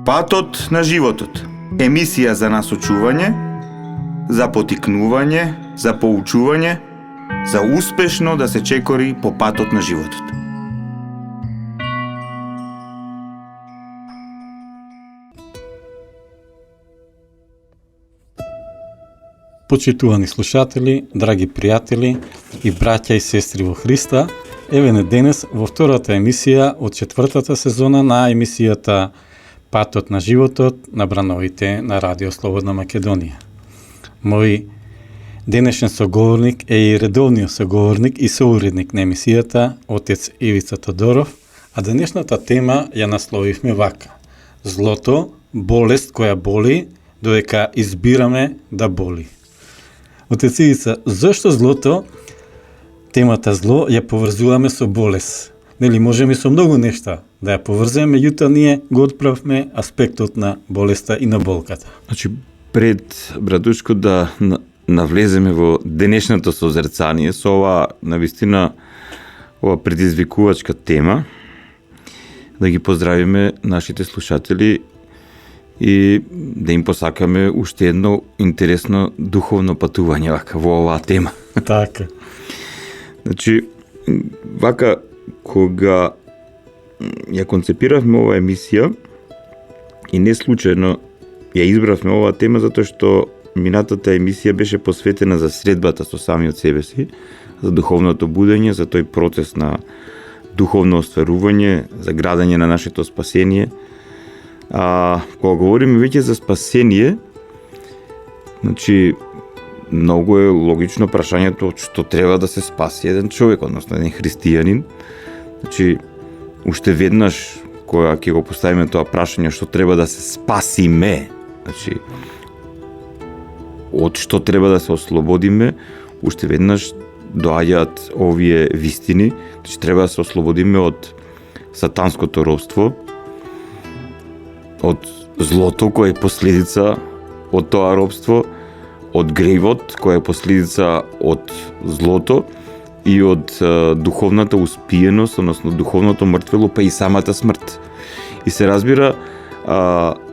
Патот на животот. Емисија за насочување, за потикнување, за поучување, за успешно да се чекори по патот на животот. Почитувани слушатели, драги пријатели и браќа и сестри во Христа, еве не денес во втората емисија од четвртата сезона на емисијата Патот на животот на брановите на Радио Слободна Македонија. Мој денешен соговорник е и редовниот соговорник и соуредник на емисијата, отец Ивица Тодоров, а денешната тема ја насловивме вака: злото, болест која боли, додека избираме да боли. Отец Ивица, зашто злото, темата зло, ја поврзуваме со болест? Нели можеме со многу нешта да ја поврземе, меѓутоа ние го отправме аспектот на болеста и на болката. Значи, пред, братушко, да навлеземе во денешното созерцание со ова, навистина, ова предизвикувачка тема, да ги поздравиме нашите слушатели и да им посакаме уште едно интересно духовно патување вака во оваа тема. Така. Значи, вака, кога ја концепиравме оваа емисија, и не случајно ја избравме оваа тема, затоа што минатата емисија беше посветена за средбата со самиот себе си, за духовното будење, за тој процес на духовно остварување, за градење на нашето спасение. Кога говориме веќе за спасение, значи, многу е логично прашањето што треба да се спаси еден човек, односно еден христијанин. Значи, уште веднаш, кога ќе го поставиме тоа прашање што треба да се спасиме, значи, од што треба да се ослободиме, уште веднаш доаѓаат овие вистини. Значи, треба да се ослободиме од сатанското робство, од злото кое е последица од тоа робство, од гревот кој е последица од злото и од духовната успиеност, односно духовното мртвело, па и самата смрт. И се разбира,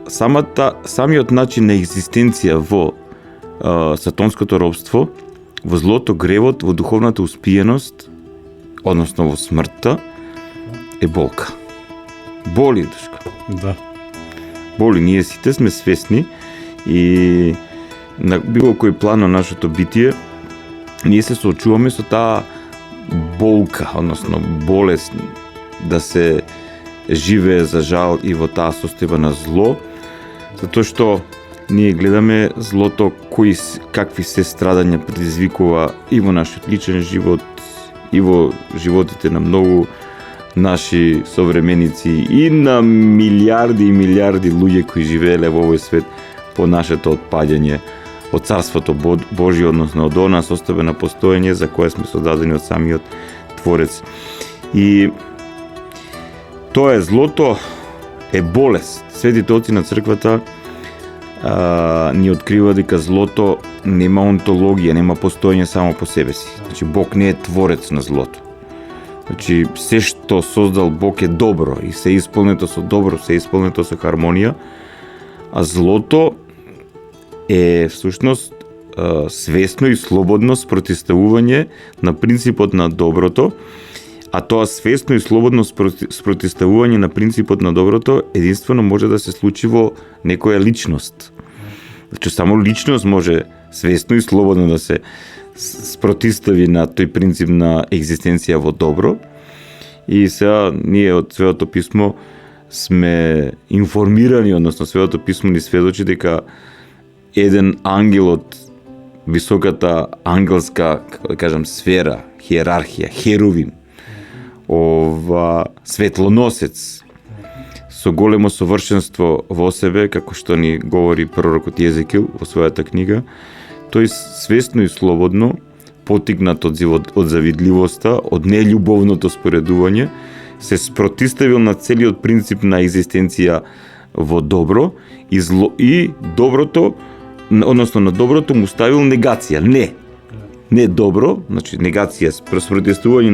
самиот начин на екзистенција во сатанското робство, во злото, гревот, во духовната успиеност, односно во смртта, е болка. Боли, душка. Да. Боли, ние сите сме свесни и на било кој план на нашето битие, ние се соочуваме со таа болка, односно болест, да се живее за жал и во таа состојба на зло, затоа што ние гледаме злото какви се страдања предизвикува и во нашиот личен живот, и во животите на многу наши современици и на милиарди и милиарди луѓе кои живееле во овој свет по нашето отпаѓање од Царството Божие, односно од она состојба на постоење за кое сме создадени од самиот Творец. И тоа е злото, е болест. Светите отци на црквата ни открива дека злото нема онтологија, нема постоење само по себе си. Значи, Бог не е творец на злото. Значи, се што создал Бог е добро и се исполнето со добро, се исполнето со хармонија, а злото е всушност свесно и слободно спротиставување на принципот на доброто, а тоа свесно и слободно спротиставување на принципот на доброто единствено може да се случи во некоја личност. Значи, само личност може свесно и слободно да се спротистави на тој принцип на екзистенција во добро. И сега ние од Светото писмо сме информирани, односно Светото писмо ни сведочи дека еден ангел од високата ангелска, како да кажам, сфера, хиерархија, херувим, ова светлоносец, со големо совршенство во себе, како што ни говори пророкот Језекил во својата книга, тој свесно и слободно, потигнат од завидливоста, од нељубовното споредување, се спротиставил на целиот принцип на екзистенција во добро и доброто, односно на доброто му ставил негација. Не добро, значи негација, спротивување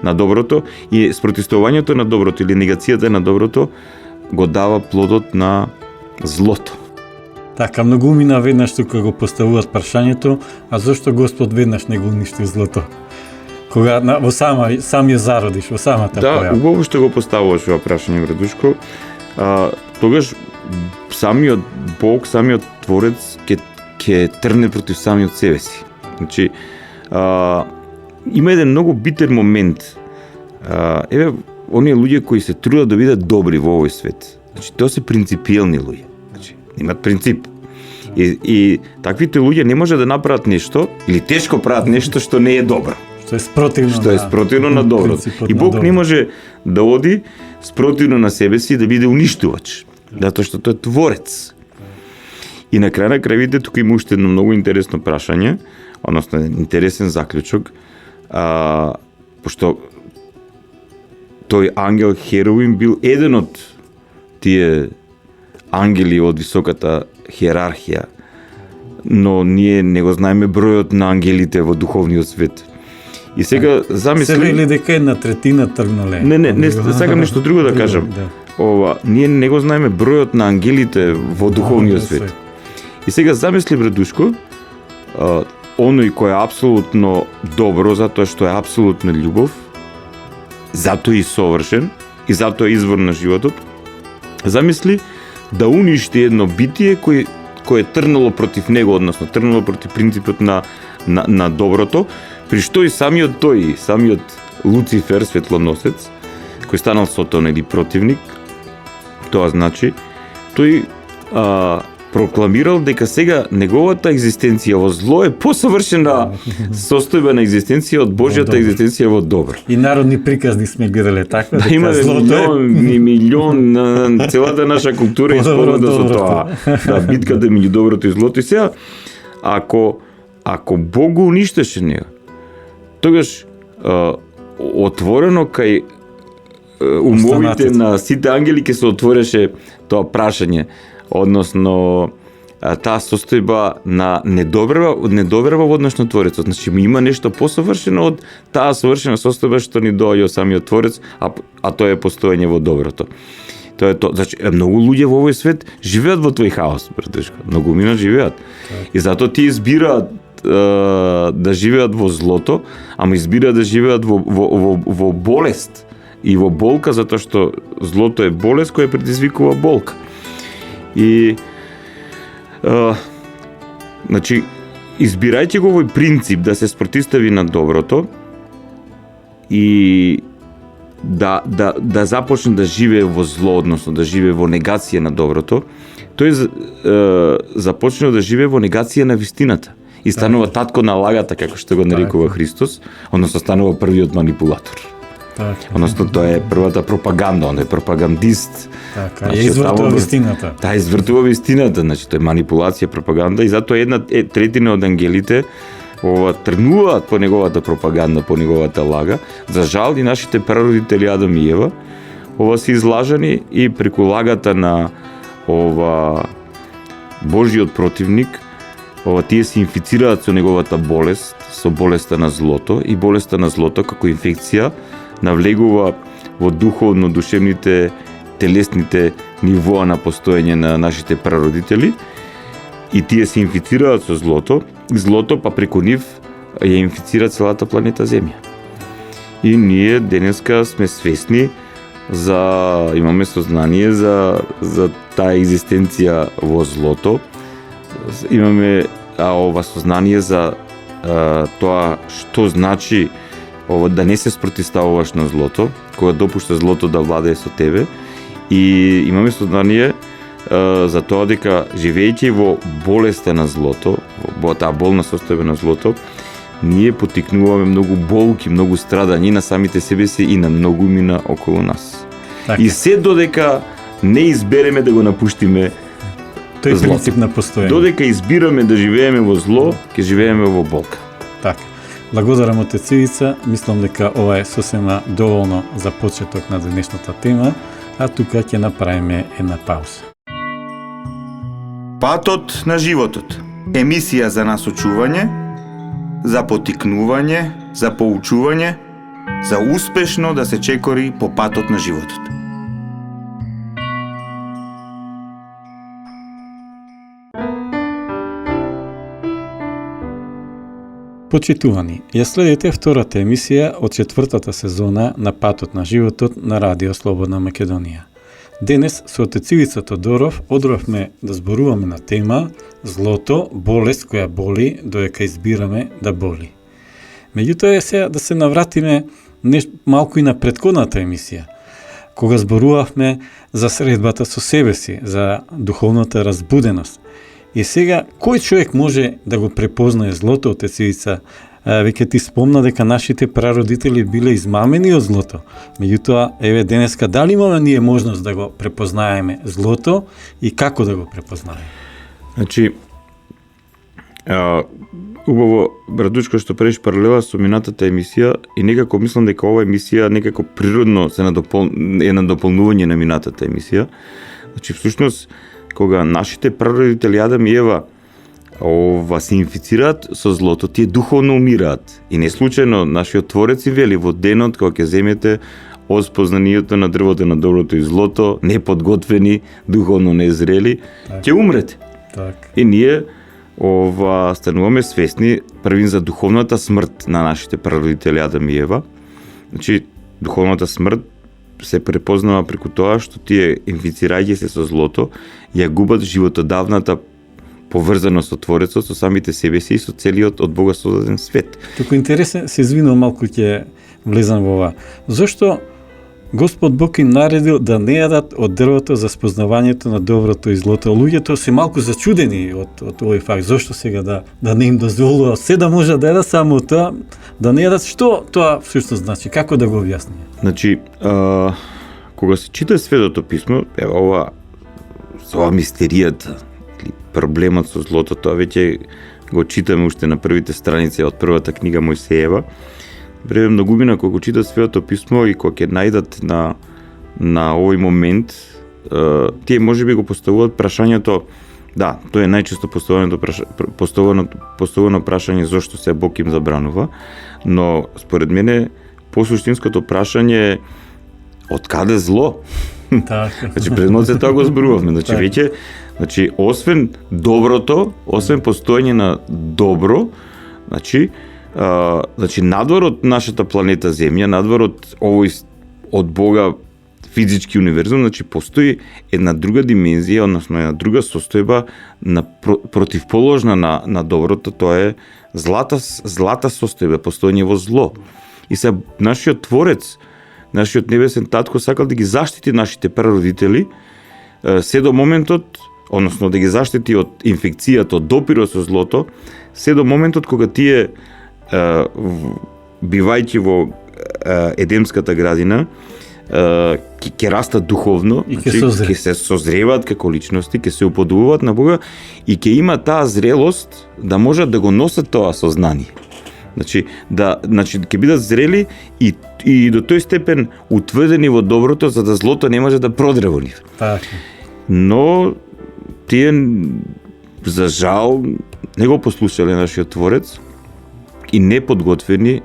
на доброто и спротивувањето на доброто или негацијата на доброто го дава плодот на злото. Така, многу мина веднаш тука го поставуваат прашањето, а зошто Господ веднаш не го уништи злото? Кога во самиот зародиш, во самата Да, појава. убаво што го поставуваш ова прашање, Градушко. Тогаш самиот Бог, самиот Творец ќе трне против самиот себе си. Значи, има еден многу битен момент. Еве, оние луѓе кои се трудат да бидат добри во овој свет. Значи, тоа се принципиелни луѓе. Значи, имат принцип. И таквите луѓе не може да направат нешто, или тешко прават нешто што не е добро. Што е спротивно спротивно на доброто. принципот И на Бог не добро. може да оди спротивно на себе си да биде уништувач. Затоа што тој е творец. И на крај на крајвите тука има уште едно многу интересно прашање, односно интересен заклучок, пошто тој ангел Херовим бил еден од тие ангели од високата хиерархија, но ние не го знаеме бројот на ангелите во духовниот свет. И сега Се замисли... вели дека 1/3 тргнале. Не, сакам нешто друго да кажам. Да. Ние не го знаеме бројот на ангелите во духовниот свет. И сега замисли, Брадушко, оној кој е апсолутно добро, затоа што е апсолутна љубов, затоа и совршен, и затоа извор на животот, замисли да уништи едно битие кој е трнало против него, односно трнало против принципот на доброто, при што и самиот Луцифер, светлоносец, кој станал сотон или противник, тоа значи, тој прокламирал дека сега неговата екзистенција во зло е посовршена состојба на екзистенција од Божјата екзистенција во добро. И народни приказни сме гледале така, Да, има милион, целата наша култура е исполнета со тоа. Да, битката меѓу доброто и злото. И сега, ако Бог го уништеше него, тогаш отворено кај умовите на сите ангели ќе се отвореше тоа прашање, односно таа состојба на недоверба во однос на Творецот. Значи, има нешто посовршено од таа совршена состојба што ни доаѓа од самиот Творец, а тоа е постоење во доброто. Тоа е тоа. Значи, многу луѓе во овој свет живеат во тој хаос, братешко. Многу мина живеат. И затоа тие избираат да живеат во злото, ама избираат да живеат во болест и во болка, затоа што злото е болест која предизвикува болка. И значи, избирајќи го овој принцип да се спротивстави на доброто и да започне да живее во зло, односно да живее во негација на доброто, тој започнува да живее во негација на вистината. И станува татко на лагата, како што го нарекува Христос, односно станува првиот манипулатор. Односно, тоа е првата пропаганда, он е пропагандист. Така, ја извртува вистината. Таа извртува вистината, значи тоа е манипулација, пропаганда, и затоа една третина од ангелите тргнуваат по неговата пропаганда, по неговата лага. За жал и нашите прародители Адам и Ева се излажани и преку лагата на Божиот противник, тие се инфицираат со неговата болест, со болеста на злото, и болеста на злото како инфекција навлегува во духовно, душевните, телесните нивоа на постоење на нашите прародители, и тие се инфицираат со злото, и злото па преку нив ја инфицира целата планета Земја. И ние денеска сме свесни имаме сознание за таа екзистенција во злото. Имаме ова сознание за тоа што значи да не се спротивставуваш на злото, кога допушта злото да владее со тебе, и имаме сознание за тоа дека живејќи во болеста на злото, во таа болна состојба на злото, ние потикнуваме многу болки, многу страдања на самите себе си и на многу мина околу нас. Така. И се додека не избереме да го напуштиме тој принцип на постоење. Додека избираме да живееме во зло, ќе живееме во болка. Така. Благодарам, отец Ивица. Мислам дека ова е сосема доволно за почеток на денешната тема, а тука ќе направиме една пауза. Патот на животот. Емисија за насочување, за потикнување, за поучување, за успешно да се чекори по патот на животот. Почитувани, ја следите втората емисија од четвртата сезона на Патот на животот на Радио Слободна Македонија. Денес со отец Ивица Тодоров одровме да зборуваме на тема злото, болест која боли, доека избираме да боли. Меѓутоа сега да се навратиме малку и на претходната емисија, кога зборувавме за средбата со себе си, за духовната разбуденост. И сега, кој човек може да го препознае злото, отец Ивица? Веќе ти спомна дека нашите прародители биле измамени од злото. Меѓутоа, еве денеска, дали имаме ние можност да го препознаеме злото и како да го препознаеме? Значи, убаво, братучко, што правиш паралела со минатата емисија и некако мислам дека ова емисија некако природно е на дополнување на минатата емисија. Значи, всушност, кога нашите прародители Адам и Ева се инфицираат со злото, тие духовно умираат. И не случајно нашиот Творец им вели во денот кога ќе земете од спознанието на дрвото на доброто и злото, неподготвени, духовно незрели, ќе умрете. Так. И ние стануваме свесни првин за духовната смрт на нашите прародители Адам и Ева. Значи, духовната смрт се препознава преку тоа што тие, инфицирајќи се со злото, ја губат животодавната поврзаност со Творецот, со самите себе си и со целиот од Бога создаден свет. Туку интересен, се извинувам малку, ќе влезам во ова. Зошто Господ Бог им наредил да не јадат од дрвото за спознавањето на доброто и злото? Луѓето се малку зачудени од овој факт. Зошто сега да не им дозволува се да може да јадат, само тоа да не јадат? Што тоа всушност значи? Како да го објасни? Значи, кога се чита Светото писмо, ова мистеријата или проблемот со злото, тоа веќе го читаме уште на првите страници од првата книга Мојсеева. Време многумина кога го читат Светото писмо и кога ќе најдат на овој момент, тие можеби го поставуваат прашањето, да, тоа е најчесто поставувано прашање зошто се Бог им забранува, но според мене посуштинското прашање е од каде зло? Така. Значи пред ноце тоа го зборувавме, значи веќе, значи освен доброто, освен постоење на добро, значи надвор од нашата планета Земја, надвор од овој од Бога физички универзум, значи постои една друга димензија, односно една друга состојба на противположна на доброто, тоа е злата состојба, постоење во зло. И се нашиот Творец, нашиот небесен татко сакал да ги заштити нашите прародители се до моментот, односно да ги заштити од инфекцијата, од допирот со злото, се до моментот кога тие бивајќи во Едемската градина ќе растат духовно, ќе се созреваат како личности, ќе се уподобуваат на Бога и ќе има таа зрелост да можат да го носат тоа сознание. Значи ќе бидат зрели и до тој степен утврдени во доброто, за да злото не може да продре во нив. Така. Но тие за жал не го послушале нашиот Творец и неподготвени,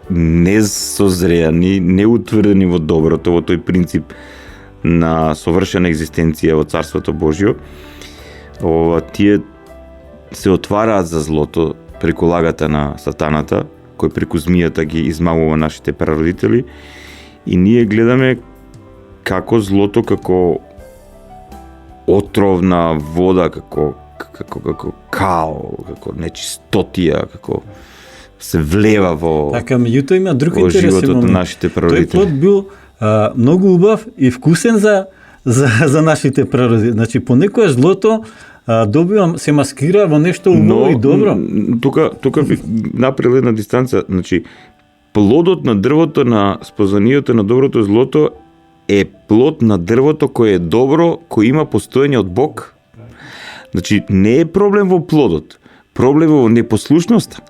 несозреани, неутврдени во доброто, во тој принцип на совршена екзистенција во Царството Божјо, тие се отвараат за злото преку лагата на сатаната, кој преку змијата ги измамува нашите прародители, и ние гледаме како злото, како отровна вода, како као, како нечистотија, како се влева во така, меѓутоа има друг во интересен животот момент. на нашите прародители. Тој плод бил многу убав и вкусен за нашите прародители. Значи понекогаш злото добивам, се маскира во нешто убаво и добро. Тука би направил една дистанца, значи плодот на дрвото на спознанието на доброто и злото е плод на дрвото кој е добро, кој има постоење од Бог. Значи не е проблем во плодот, проблем во непослушноста.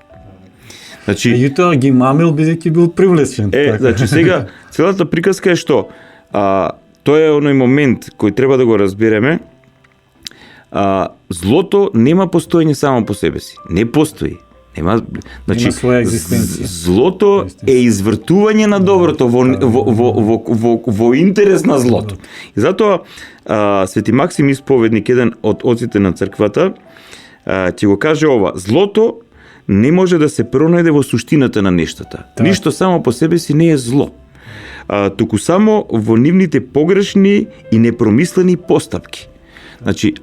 Значи Меѓутоа ги мамил бидејќи бил привлечен. Значи сега целата приказка е што тоа е оној момент кој треба да го разбереме. Злото нема постоење само по себе си. Не постои. Нема своја екзистенција. Злото е извртување на доброто во интерес на злото. И затоа Свети Максим Исповедник, еден од оците на црквата, ќе го каже ова: злото не може да се пронајде во суштината на нештата. Так. Ништо само по себе си не е зло. Туку само во нивните погрешни и непромислени постапки. Значи,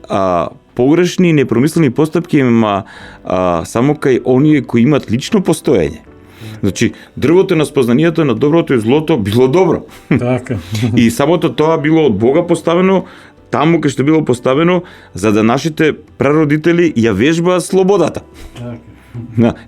погрешни и непромислени постапки има само кај оние кои имат лично постоење. Значи, дрвото на спознанието на доброто и злото било добро. Така. И самото тоа било од Бога поставено, таму кај што било поставено, за да нашите прародители ја вежбаат слободата.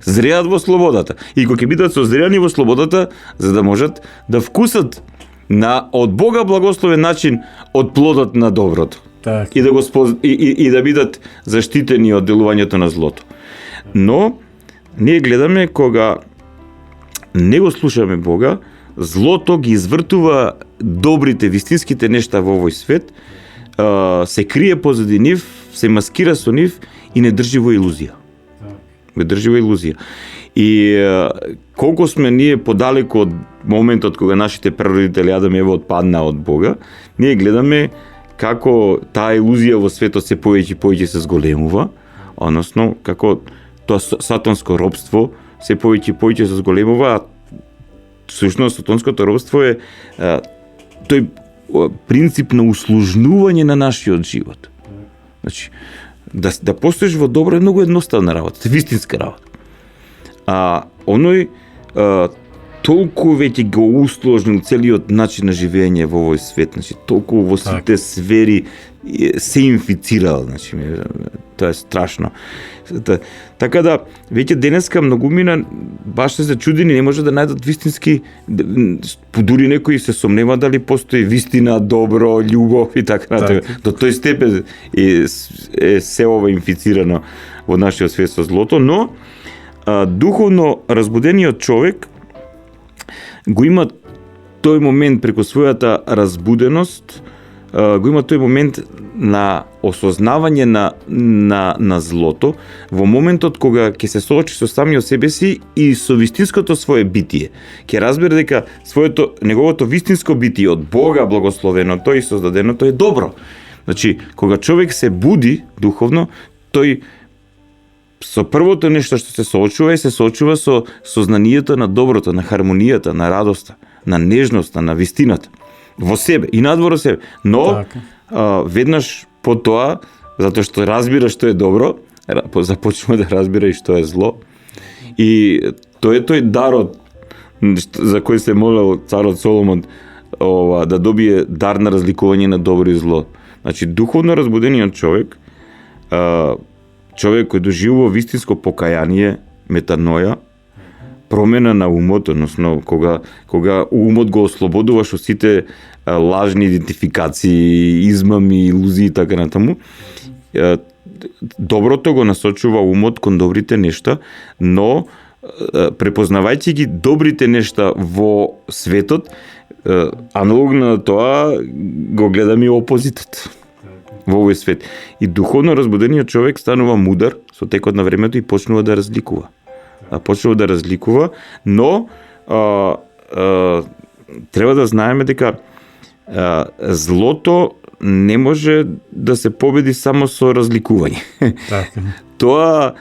Зреат во слободата. И кога ќе бидат созреани во слободата, за да можат да вкусат на од Бога благословен начин од плодот на доброто. Так. И да го и да бидат заштитени од делувањето на злото. Но ние гледаме кога не го слушаме Бога, злото ги извртува добрите, вистинските нешта во овој свет, се крие позади нив, се маскира со нив и не држи во илузија. Не држи во илузија. И колку сме ние подалеку од моментот кога нашите прародители Адам и Ева отпадна од Бога, ние гледаме како таа илузија во светот се повеќе и повеќе се зголемува, односно како тоа сатанско робство се повеќе и повеќе се зголемува, а всушност сатанското робство е тој принцип на услужнување на нашиот живот. Значи, да постоиш во добро е многу едноставна работа, вистинска работа. Оној толку веќе го усложнил целиот начин на живење во овој свет, значи толку во сите сфери се инфицирал, значи тоа е страшно. Така да веќе денеска многумина баш се зачудени, не може да најдат вистински, дури некои се сомнева дали постои вистина, добро, љубов и така натаму. До тој степен е се ова инфицирано во нашиот свет со злото, но духовно разбудениот човек го има тој момент преку својата разбуденост, го има тој момент на осознавање на злото во моментот кога ќе се соочи со самиот себе си и со вистинското свое битие. Ќе разбере дека неговото вистинско битие од Бога благословеното и создаденото е добро. Значи, кога човек се буди духовно, тој со првото нешто што се соочува со сознанието на доброто, на хармонијата, на радоста, на нежноста, на вистината во себе и надвор од себе. Но веднаш по тоа, затоа што разбира што е добро, започнува да разбира и што е зло. И тоа е тој дарот за кој се молел царот Соломон да добие дар на разликување на добро и зло. Значи, духовно разбудениот човек, човек кој доживува вистинско покаяние, метаноја, промена на умот, односно кога умот го ослободуваш од сите лажни идентификации, измами, илузии и така натаму, доброто го насочува умот кон добрите нешта, но препознавајќи ги добрите нешта во светот, аналогно на тоа го гледаме и опозитот во овој свет. И духовно разбудениот човек станува мудар со текот на времето и почнува да разликува. Но треба да знаеме дека злото не може да се победи само со разликување. Тоа,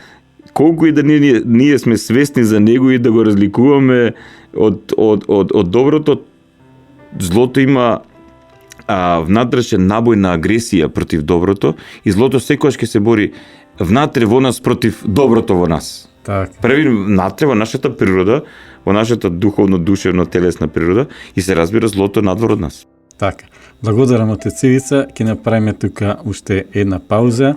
колку и да ние сме свесни за него и да го разликуваме од доброто, злото има внатрешен набој на агресија против доброто и злото секогаш ќе се бори внатре во нас против доброто во нас. Први внатре во нашата природа, во нашата духовно, душевно, телесна природа и се разбира злото надвор од нас. Така. Благодарам од Цивица, ќе направиме тука уште една пауза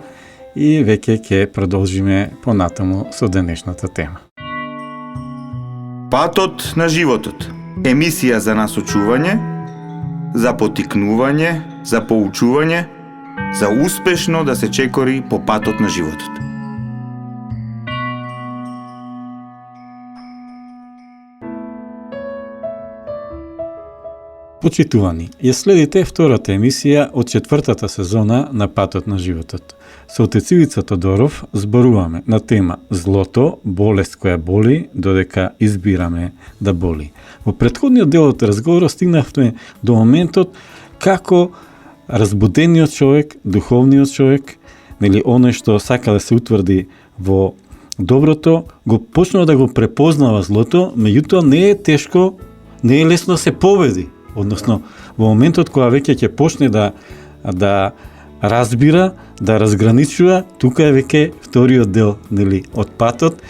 и веќе ќе продолжиме понатаму со денешната тема. Патот на животот. Емисија за насочување, за потикнување, за поучување, за успешно да се чекори по патот на животот. Почитувани, ја следите втората емисија од четвртата сезона на Патот на животот. Со Цивица Тодоров зборуваме на тема злото, болест која боли, додека избираме да боли. Во претходниот дел од разговорот стигнавме до моментот како разбудениот човек, духовниот човек, оној што сака да се утврди во доброто го почнува да го препознава злото, меѓутоа не е тешко, не е лесно да се победи. Односно, во моментот кога веќе ќе почне да разбира, да разграничува, тука е веќе вториот дел, нели, од патот.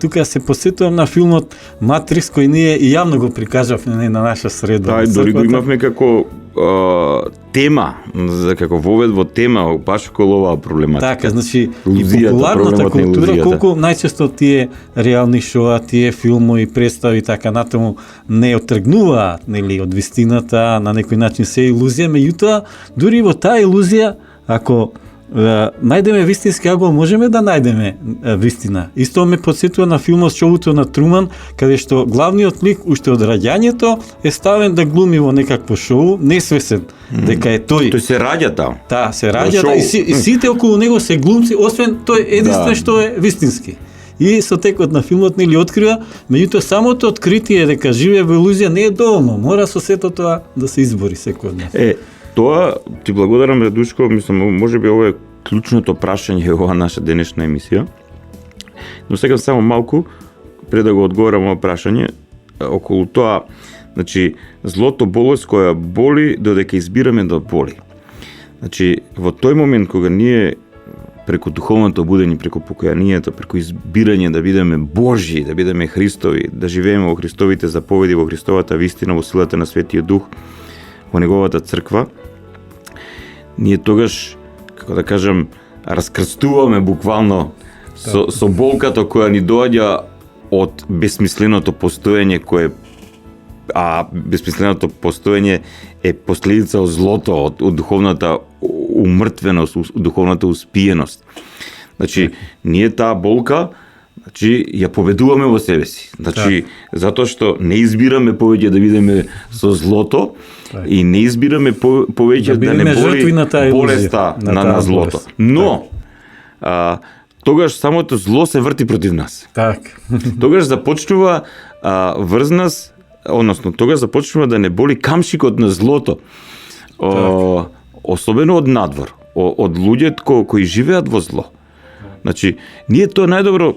Тука се посетувам на филмот Матрикс, кој ние и јавно го прикажав на наша среда. Дори го имавме како тема, како вовед во тема, баш околу оваа проблематика. Така, значи, и популарната култура, колку најчесто тие реални шоа, тие филмови, представи, така натаму, не отргнуваат, нели, од вистината, на некој начин се илузија, меѓутоа, дури во таа илузија, ако најдеме вистински агол, можеме да најдеме вистина. Исто ме подсетува на филмот Шоуто на Труман, каде што главниот лик уште од раѓањето е ставен да глуми во некакво шоу, несвесен дека е тој. Тој се раѓа таму. Да, се раѓа и сите околу него се глумци, освен тој единствен што е вистински. И со текот на филмот нели открива, меѓутоа самото откритие дека живее во илузија не е доволно, мора со сето тоа да се избори секој од нас. Тоа ти благодарам, Радушко, мислам, можеби ова е клучното прашање во оваа наша денешна емисија. Но сега само малку пред да го одговорам ова прашање околу тоа, значи злото болест која боли додека избираме да боли. Значи во тој момент кога ние преку духовното будење, преку покајанието, преку избирање да бидеме Божји, да бидеме Христови, да живееме во Христовите заповеди, во Христовата вистина, во силата на Светиот Дух, во неговата црква, ние тогаш, како да кажам, раскрстуваме буквално со болката која ни доаѓа од бесмисленото постоење кое бесмисленото постоење е последица од злото, од духовната умртвеност, духовната успиеност. Значи, ние таа болка, значи, ја победуваме во себе си. Значи, затоа што не избираме повеќе да бидеме со злото и не избираме повеќе да не боли болеста на злото. Но, тогаш самото зло се врти против нас. Тогаш започнува врз нас, односно тогаш започнува да не боли камшикот на злото. Особено од надвор, од луѓето кои живеат во зло. Значи, ние тоа најдобро,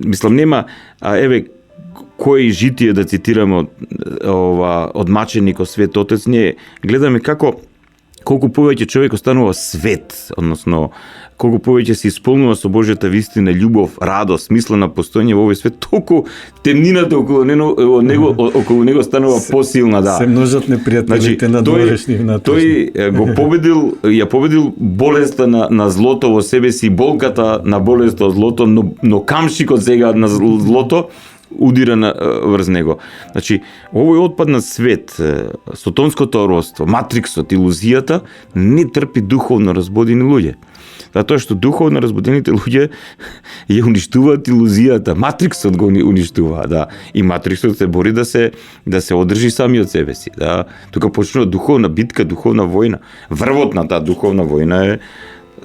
мислам, нема, кој житие да цитираме од маченикот Свет Отец, ние гледаме колку повеќе човек останува свет, односно, колку повеќе се исполнува со Божјата вистина, љубов, радост, смисла на постоење во овој свет, толку темнината околу него станува посилна, да. Се множат непријателите на дорешни внатрешни. Тој го победил болеста на злото во себе си, болката на болеста од злото, но камшикот сега на злото удира врз него. Значи, овој отпаднат свет, сотонското родство, матриксот, илузијата, не трпи духовно разбудени луѓе. Затоа што духовно разбудените луѓе ја уништуваат илузијата, матриксот го уништува, да. И матриксот се бори да се одржи сами од себе си, да. Тука почнува духовна битка, духовна војна. Врвот на таа духовна војна е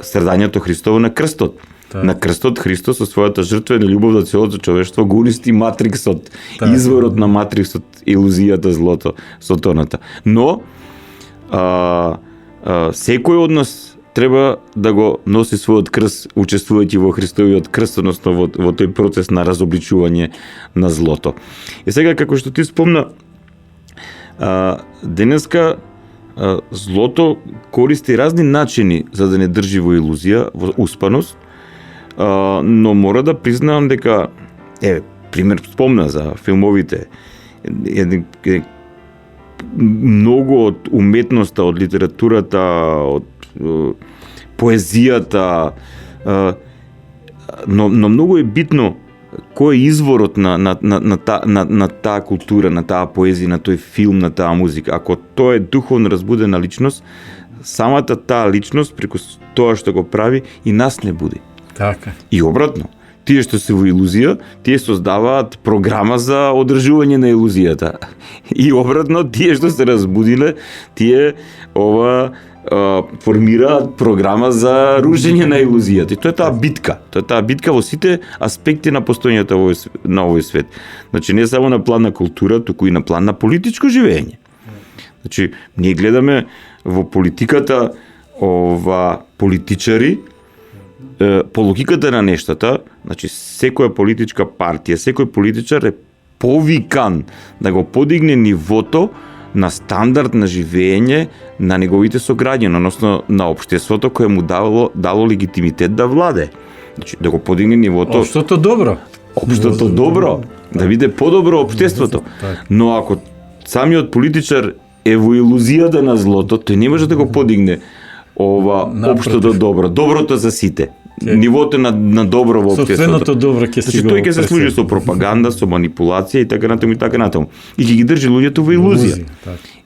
страдањето Христово на крстот. На крстот Христос со својата жртвена љубов за целото човештво го унисти матриксот, изворот на матриксот, илузијата, злото, сотоната. Но секој од нас треба да го носи својот крст, учествувајќи во Христовиот крст, односно во тој процес на разобличување на злото. И сега, како што ти спомна, денеска злото користи разни начини за да не држи во илузија, во успаност, но мора да признаам дека, пример спомна за филмовите, многу од уметноста, од литературата, од поезијата, но многу е битно кој е изворот на таа култура, на таа поезија, на тој филм, на таа музика. Ако тоа е духовно разбудена личност, самата таа личност преку тоа што го прави и нас не буди. Така. И обратно, тие што се во илузија, тие создаваат програма за одржување на илузијата. И обратно, тие што се разбудиле, тие формираат програма за рушење на илузијата. И тоа е таа битка. Тоа е таа битка во сите аспекти на постоењето на овој свет. Значи, не само на план на култура, туку и на план на политичко живење. Значи, ние гледаме во политиката политичари по логиката на нештата, значи секоја политичка партија, секој политичар е повикан да го подигне нивото на стандард на живење на неговите сограѓани, односно на општеството кое му дало легитимитет да владе. Значи да го подигне нивото Општото добро. општото добро, да биде подобро општеството. Но ако самиот политичар е во илузијата на злото, тој не може да го подигне ова општото добро, доброто за сите. Нивото на добро во општеството. Собственото добро ќе си Значи го тој ќе се служи со пропаганда, со манипулација и така натаму и така натаму. И ќе ги држи луѓето во илузија.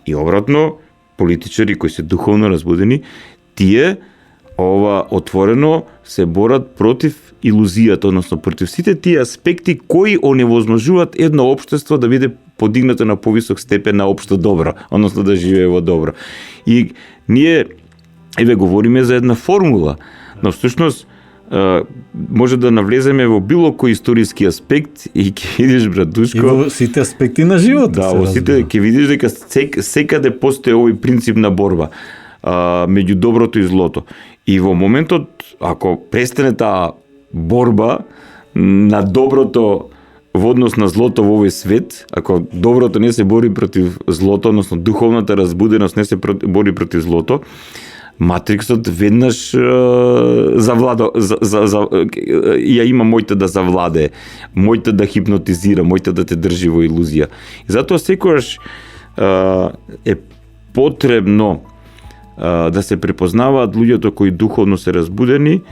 И обратно, политичари кои се духовно разбудени, тие ова отворено се борат против илузијата, односно против сите тие аспекти кои оневозможуваат едно општество да биде подигнато на повисок степен на општо добро, односно да живее во добро. И ние говориме за една формула, но всушност може да навлеземе во било кој историски аспект и ќе видиш, братушко, И во сите аспекти на животот. да, во сите ќе видиш дека секаде постои овој принцип на борба меѓу доброто и злото. И во моментот, ако престане таа борба на доброто во однос на злото во овој свет, ако доброто не се бори против злото, односно духовната разбуденост не се бори против злото, Матриксот веднаш ја има мојта да завладе, мојта да хипнотизира, мојта да те држи во илузија. И затоа секогаш е потребно да се препознаваат луѓето кои духовно се разбудени,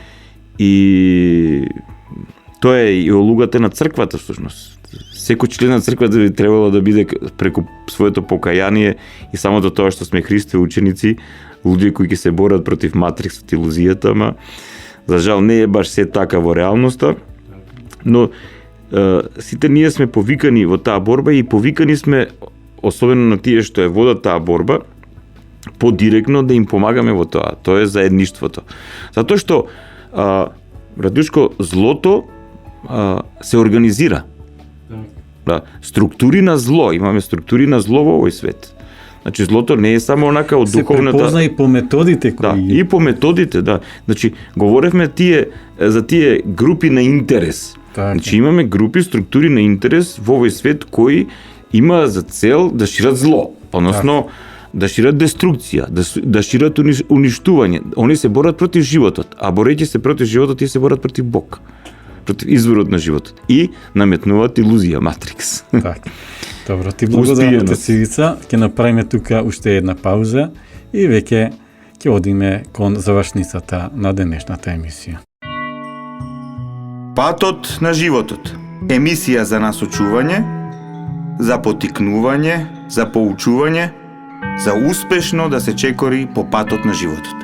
и тоа е и улогата на црквата всушност. Секој член на црквата би требало да биде преку своето покаяние и самото тоа што сме Христови ученици, луѓе кои ќе се борат против матриксот, илузијата, ама за жал не е баш се така во реалноста, но сите ние сме повикани во таа борба и повикани сме, особено на тие што е водат таа борба, подиректно да им помагаме во тоа. Тоа е заедништвото. Затоа што, братушко, злото се организира. Да, структури на зло, имаме структури на зло во овој свет. Значи злото не е само онака од духовната. Се препозна и по методите кои. Да, и по методите, да. Значи говоревме за тие групи на интерес. Така. Значи имаме групи, структури на интерес во овој свет кои има за цел да шират зло, односно да шират деструкција, да шират уништување. Они се борат против животот, а борејќи се против животот, тие се борат против Бог, против изворот на животот и наметнуваат илузија, матрикс. Така. Добро, ти благодарам, Цивица. Ќе направиме тука уште една пауза и веќе ќе одиме кон завршницата на денешната емисија. Патот на животот. Емисија за насочување, за потикнување, за поучување, за успешно да се чекори по патот на животот.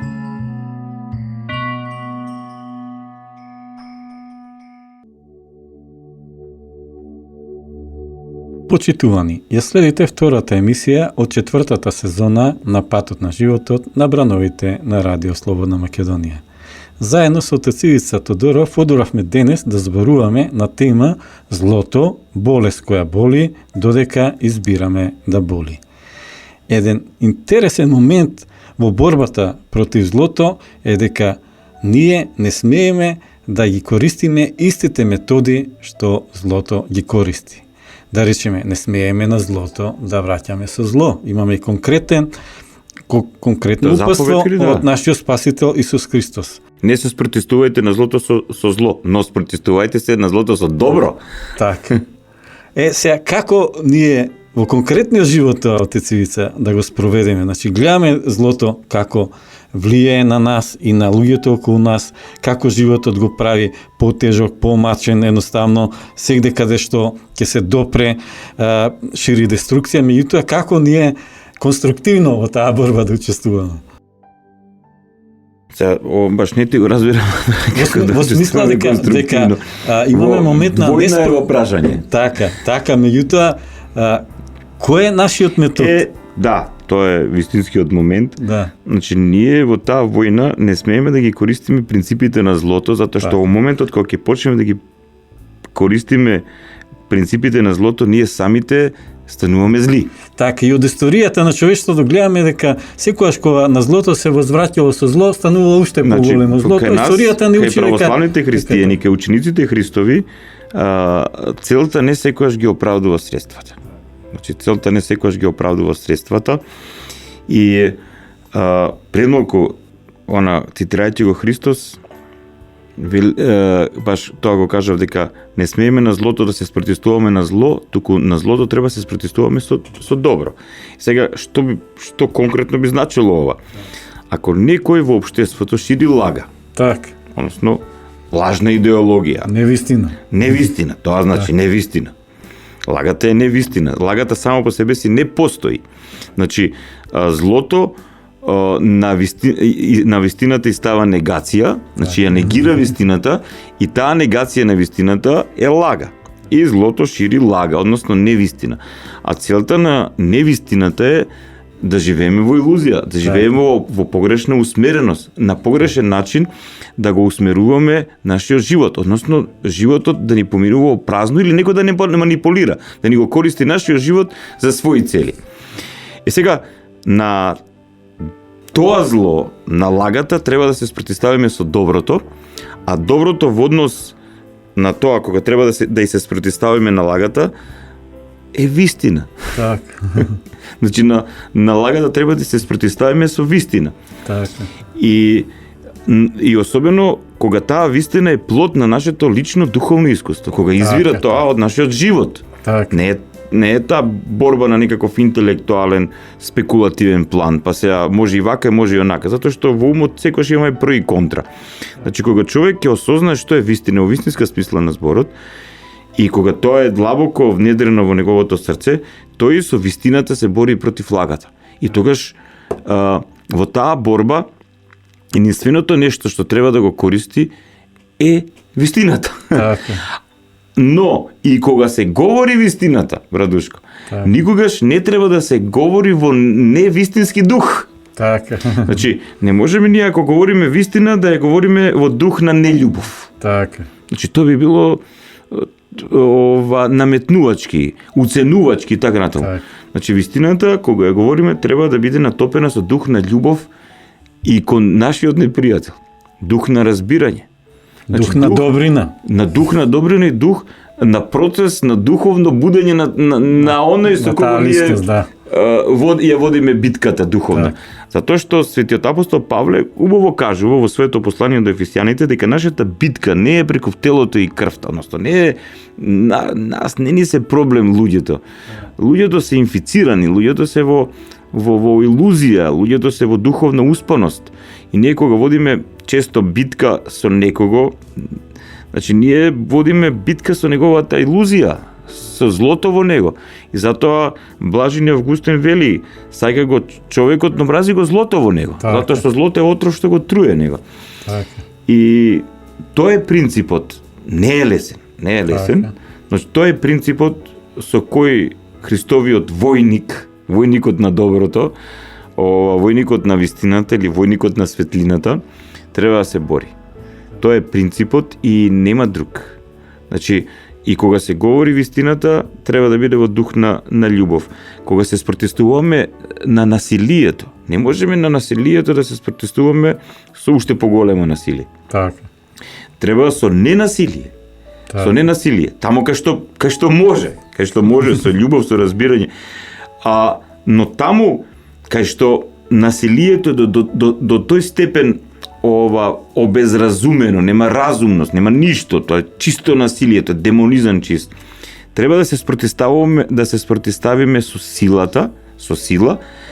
Почитувани, ја следите втората емисија од четвртата сезона на Патот на животот на брановите на Радио Слободна Македонија. Заедно со Цивица Тодоров одоравме денес да зборуваме на тема злото, болест која боли, додека избираме да боли. Еден интересен момент во борбата против злото е дека ние не смееме да ги користиме истите методи што злото ги користи. Да речеме, не смееме на злото да враќаме со зло. Имаме и конкретно упатство од нашиот Спасител Исус Христос. Не се спротивувајте на злото со зло, но спротивувајте се на злото со добро. Така. Сега, како ние во конкретниот живот, Цивица, да го спроведеме? Значи, гледаме злото како влијае на нас и на луѓето околу нас, како животот го прави потежок, помачен, едноставно, сегде каде што ќе се допре, шири деструкција, меѓутоа како ние конструктивно во таа борба да учествуваме? Баш не ти го разбирам. Во смисла дека имаме момент на војна е во прашање. Така, меѓутоа, кој е нашиот метод? Да, тоа е вистинскиот момент. Да. Значи, ние во таа војна не смееме да ги користиме принципите на злото, затоа што во моментот кога ќе почнеме да ги користиме принципите на злото, ние самите стануваме зли. Така, и од историјата на човештвото гледаме дека секогаш кога на злото се возвраќало со зло, станувало уште поголемо зло. кај нас, Историјата ни кај учи дека православните христијани, кај учениците Христови, целта не секогаш ги оправдува средствата. Значи, целта не секогаш ги оправдува средствата и предмалку, цитирајќи го Христос, баш тоа го кажав дека не смееме на злото да се спротивствуваме на зло, туку на злото треба да се спротивствуваме со добро. Сега, што конкретно би значило ова? Ако некој во општеството шири лага, така, односно лажна идеологија, невистина, тоа значи невистина. Лагата е невистина. Лагата само по себе си не постои. Значи, злото на вистината и става негација, значи ја негира вистината и таа негација на вистината е лага. И злото шири лага, односно невистина. А целта на невистината е да живееме во илузија, да живееме во погрешна усмереност, на погрешен начин да го усмеруваме нашиот живот, односно животот да ни поминува празно или некој да не манипулира, да ни го користи нашиот живот за своји цели. И сега, на тоа зло, на лагата, треба да се спротивставиме со доброто, а доброто во однос на тоа кога треба да и се спротивставиме на лагата е вистина. така. Значи на лагата треба да се спротивставиме со вистина. Така. И особено кога таа вистина е плод на нашето лично духовно искуство, кога извира така, тоа од нашиот живот. Така. Не е таа борба на некаков интелектуален, спекулативен план, па сега може и вака, може и онака, затоа што во умот секојаш има и први контра. Значи кога човек ќе осознае што е вистина, во вистинска смисла на зборот, и кога тоа е длабоко внедрено во неговото срце, тој со вистината се бори против лагата. И тогаш во таа борба единственото нешто што треба да го користи е вистината. Така. Но и кога се говори вистината, брадушко, никогаш не треба да се говори во невистински дух. Така. Значи, не можеме ние ако говориме вистина да ја говориме во дух на нељубов. Така. Значи, тоа би било наметнувачки, уценувачки и така натаму. Так. Значи, вистината, кога ја говориме, треба да биде натопена со дух на љубов и кон нашиот непријател. Дух на разбирање. Значи, дух на добрина. На дух на добрина и дух на процес на духовно будење на оној со кого ние ја водиме битката духовна. Затоа што светиот апостол Павле убаво кажува во своето послание до ефесијаните дека нашата битка не е преку телото и крвта, односно не е нас не ни се проблем луѓето. Луѓето се инфицирани, луѓето се во илузија, луѓето се во духовна успаност. И ние кога водиме често битка со некого, значи ние водиме битка со неговата илузија, со злото во него. И затоа Блажен Августин вели, сака го човекот, но мрази го злото во него. Така. Затоа што злото е отров што го труе него. Така. И тоа е принципот. Не е лесен. Така. Но тоа е принципот со кој Христовиот војникот на доброто, војникот на вистината или војникот на светлината, треба да се бори. Тоа е принципот и нема друг. Значи, и кога се говори вистината, треба да биде во дух на љубов. Кога се спротивствуваме на насилието, не можеме на насилието да се спротивствуваме со уште поголемо насилие. Така. Треба со ненасилие. Така. Со ненасилие. Тамо кај што може со љубов, со разбирање. Но таму кај што насилието до тој степен обезразумено, нема разумност, нема ништо, тоа е чисто насилие, тоа е демонизам чист. Треба да се спротивставиме со сила,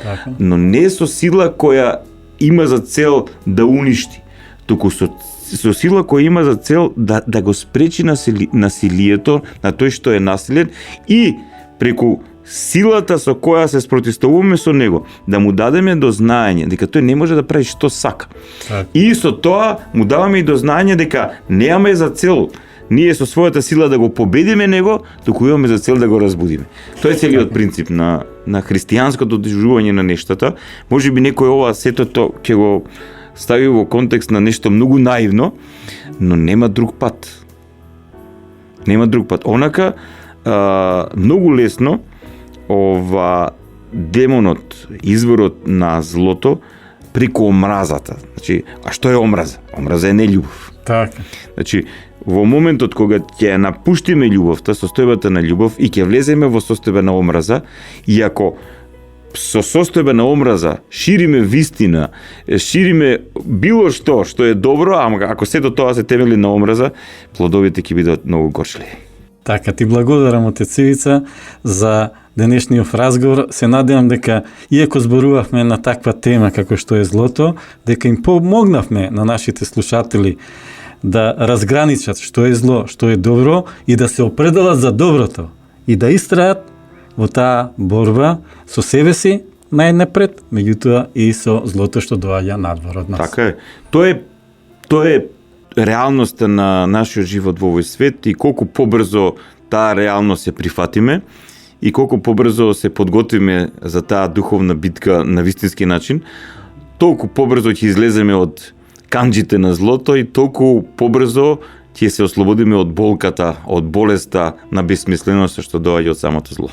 Така. но не со сила која има за цел да уништи, туку со сила која има за цел да го спречи насилието на тој што е насилен и преку силата со која се спротивставуваме со него, да му дадеме до знаење дека тој не може да прави што сака. Так. И со тоа му даваме и до знаење дека немаме за цел ние со својата сила да го победиме него, туку имаме за цел да го разбудиме. Тоа е целиот принцип на христијанското доживување на нештата. Можеби некој ова сетото ќе го стави во контекст на нешто многу наивно, но нема друг пат. Онака многу лесно демонот, изворот на злото, преку омразата. Значи, а што е омраза? Омраза е нељубов. Така. Значи, во моментот кога ќе напуштиме љубовта, состојбата на љубов и ќе влеземе во состојба на омраза, и ако со состојба на омраза шириме вистина, шириме било што е добро, ама ако сето тоа се темели на омраза, плодовите ќе бидат многу горчливи. Така, ти благодарам, отец Ивица, за денешниот разговор. Се надевам дека, иако зборувавме на таква тема како што е злото, дека им помогнавме на нашите слушатели да разграничат што е зло, што е добро и да се определат за доброто и да истрајат во таа борба со себе си најнапред, меѓутоа и со злото што доаѓа надвор од нас. Така е. Тоа е реалноста на нашиот живот во овој свет и колку побрзо таа реалност се прифатиме и колку побрзо се подготвиме за таа духовна битка на вистински начин, толку побрзо ќе излеземе од канџите на злото и толку побрзо ќе се ослободиме од болката, од болеста на бесмисленоста што доаѓа од самото зло.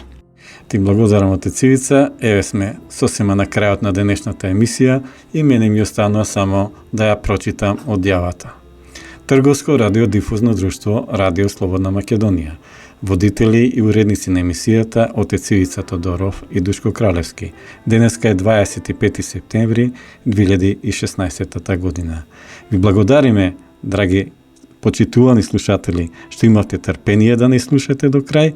Ти благодарам, отец Ивица. Еве сме сосема на крајот на денешната емисија и мене ми останува само да ја прочитам одјавата. Трговско радиодифузно друштво Радио Слободна Македонија. Водители и уредници на емисијата отец Ивица Тодоров и Душко Кралевски. Денеска е 25 септември 2016 година. Ви благодариме, драги почитувани слушатели, што имавте трпение да не слушате до крај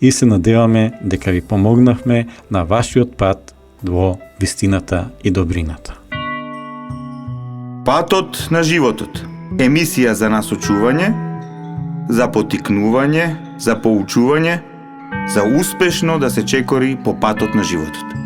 и се надеваме дека ви помогнавме на вашиот пат во вистината и добрината. Патот на животот. Емисија за насочување, за потикнување, за поучување, за успешно да се чекори по патот на животот.